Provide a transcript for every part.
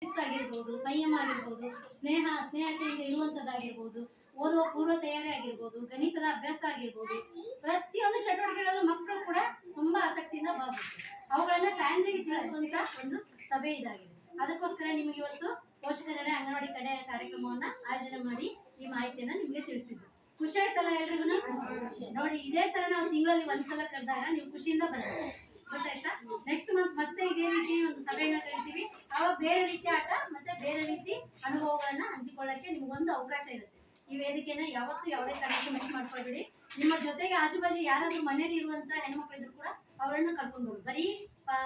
ಆಗಿರ್ಬೋದು, ಸಂಯಮ ಆಗಿರ್ಬೋದು, ಸ್ನೇಹತೆಯಿಂದ ಇರುವಂತದ್ದಾಗಿರ್ಬೋದು, ಓದುವ ಪೂರ್ವ ತಯಾರಿ ಆಗಿರ್ಬೋದು, ಗಣಿತದ ಅಭ್ಯಾಸ ಆಗಿರ್ಬೋದು, ಪ್ರತಿಯೊಂದು ಚಟುವಟಿಕೆಗಳಲ್ಲೂ ಮಕ್ಕಳು ಕೂಡ ತುಂಬಾ ಆಸಕ್ತಿಯಿಂದ ಭಾಗವಹಿಸ್ತಾರೆ. ಅವುಗಳನ್ನ ತಾಯಂದ್ರಿಗೆ ತಿಳಿಸುವಂತ ಒಂದು ಸಭೆ ಇದಾಗಿದೆ. ಅದಕ್ಕೋಸ್ಕರ ನಿಮಗೆ ಇವತ್ತು ಪೋಷಕರ ನಡೆ ಅಂಗನವಾಡಿ ಕಡೆ ಕಾರ್ಯಕ್ರಮವನ್ನ ಆಯೋಜನೆ ಮಾಡಿ ಈ ಮಾಹಿತಿಯನ್ನ ನಿಮ್ಗೆ ತಿಳಿಸಿದ್ರು. ಖುಷಿ ಆಯ್ತಲ್ಲ ಎಲ್ರಿಗೂ? ನೋಡಿ, ಇದೇ ತರ ನಾವು ತಿಂಗಳಲ್ಲಿ ಒಂದ್ಸಲ ಕರೆದಾಗ ನೀವು ಖುಷಿಯಿಂದ ಬರ್ತೀವಿ, ಗೊತ್ತಾಯ್ತಾ? ನೆಕ್ಸ್ಟ್ ಮಂತ್ ಮತ್ತೆ ಇದೇ ರೀತಿ ಒಂದು ಸಭೆಯನ್ನ ಕರಿತೀವಿ. ಅವಾಗ ಬೇರೆ ರೀತಿ ಆಟ ಮತ್ತೆ ಬೇರೆ ರೀತಿ ಅನುಭವಗಳನ್ನ ಹಂಚಿಕೊಳ್ಳಕ್ಕೆ ನಿಮ್ಗೊಂದು ಅವಕಾಶ ಇರುತ್ತೆ. ಈ ವೇದಿಕೆನ ಯಾವತ್ತೂ ಯಾವುದೇ ಕಾರಣಕ್ಕೂ ಮಿಸ್ ಮಾಡ್ಕೊಳ್ಬೇಡಿ. ನಿಮ್ಮ ಜೊತೆಗೆ ಆಜುಬಾಜು ಯಾರಾದ್ರೂ ಮನೇಲಿ ಇರುವಂತ ಹೆಣ್ಮಕ್ಳಿದ್ರು ಕೂಡ ಅವರನ್ನು ಕರ್ಕೊಂಡು ಹೋಗಿ. ಬರೀ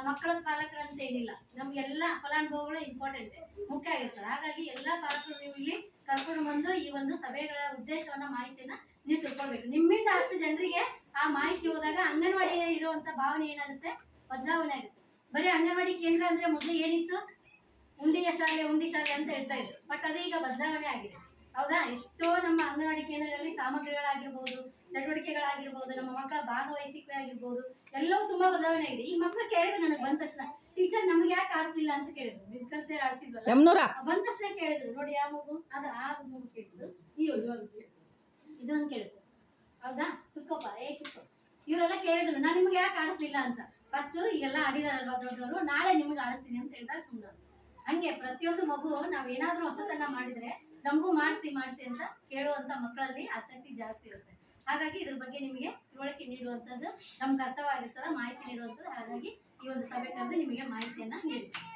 ಮಕ್ಕಳ ಪಾಲಕರಂತ ಏನಿಲ್ಲ, ನಮ್ಗೆಲ್ಲ ಫಲಾನುಭವಿಗಳು ಇಂಪಾರ್ಟೆಂಟ್, ಮುಖ್ಯ ಆಗಿರ್ತಾರೆ. ಹಾಗಾಗಿ ಎಲ್ಲಾ ಪಾಲಕರು ನೀವು ಇಲ್ಲಿ ಕರ್ಕೊಂಡು ಬಂದು ಈ ಒಂದು ಸಭೆಗಳ ಉದ್ದೇಶವನ್ನ ಮಾಹಿತಿಯನ್ನ ನೀವು ತಿಳ್ಕೊಳ್ಬೇಕು. ನಿಮ್ಮಿಂದ 10 ಜನರಿಗೆ ಆ ಮಾಹಿತಿ ಹೋದಾಗ ಅಂಗನವಾಡಿ ಇರುವಂತ ಭಾವನೆ ಏನಾಗುತ್ತೆ, ಬದಲಾವಣೆ ಆಗುತ್ತೆ. ಬರೀ ಅಂಗನವಾಡಿ ಕೇಂದ್ರ ಅಂದ್ರೆ ಮೊದಲು ಏನಿತ್ತು, ಉಂಡಿ ಶಾಲೆ ಅಂತ ಹೇಳ್ತಾ ಇದ್ರು. ಬಟ್ ಅದೀಗ ಬದಲಾವಣೆ ಆಗಿದೆ, ಹೌದಾ? ಎಷ್ಟೋ ನಮ್ಮ ಅಂಗನವಾಡಿ ಕೇಂದ್ರಗಳಲ್ಲಿ ಸಾಮಗ್ರಿಗಳಾಗಿರ್ಬೋದು, ಚಟುವಟಿಕೆಗಳಾಗಿರ್ಬೋದು, ನಮ್ಮ ಮಕ್ಕಳ ಭಾಗವಹಿಸುವಿಕೆ ಆಗಿರ್ಬೋದು, ಎಲ್ಲವೂ ತುಂಬಾ ಬದಲಾವಣೆ ಆಗಿದೆ. ಈ ಮಕ್ಕಳು ಕೇಳಿದ್ರು ನನಗೆ ಬಂದ ತಕ್ಷಣ, ಟೀಚರ್ ನಮ್ಗೆ ಯಾಕೆ ಆಡಿಸ್ಲಿಲ್ಲ ಅಂತ ಕೇಳಿದ್ರು. ಮ್ಯೂಸಿಕಲ್ ಚೇರ್ ಆಡಿಸಿದ್ವಲ್ಲ, ಬಂದ ತಕ್ಷಣ ಕೇಳಿದ್ರು. ನೋಡಿ, ಯಾವ ಮಗು ಅದು ಆ ಮಗು ಕೇಳಿದ್ರು, ಇದೊಂದು ಕೇಳಿದ್ರು, ಹೌದಾ? ಕುತ್ಕೋಪ, ಕುತ್ಕೋ. ಇವರೆಲ್ಲ ಕೇಳಿದ್ರು, ನಾನು ನಿಮ್ಗೆ ಯಾಕೆ ಆಡಿಸ್ಲಿಲ್ಲ ಅಂತ. ಫಸ್ಟ್ ಈಗೆಲ್ಲ ಆಡಿದಾರಲ್ವಾ ದೊಡ್ಡವರು, ನಾಳೆ ನಿಮ್ಗೆ ಆಡಿಸ್ತೀನಿ ಅಂತ ಹೇಳಿದಾಗ ಸುಮ್ಮನೆ. ಹಂಗೆ ಪ್ರತಿಯೊಂದು ಮಗು ನಾವೇನಾದ್ರೂ ಹೊಸತನ್ನ ಮಾಡಿದ್ರೆ ನಮಗೂ ಮಾಡಿಸಿ ಅಂತ ಕೇಳುವಂತ ಮಕ್ಕಳಲ್ಲಿ ಆಸಕ್ತಿ ಜಾಸ್ತಿ ಇರುತ್ತೆ. ಹಾಗಾಗಿ ಇದ್ರ ಬಗ್ಗೆ ನಿಮಗೆ ತಿಳುವಳಿಕೆ ನೀಡುವಂಥದ್ದು ನಮ್ಮ ಕರ್ತವ್ಯ ಆಗಿರ್ತದೆ, ಮಾಹಿತಿ ನೀಡುವಂಥದ್ದು. ಹಾಗಾಗಿ ಈ ಒಂದು ಸಭೆ ಕರೆದು ನಿಮಗೆ ಮಾಹಿತಿಯನ್ನ ನೀಡ್ತೀವಿ.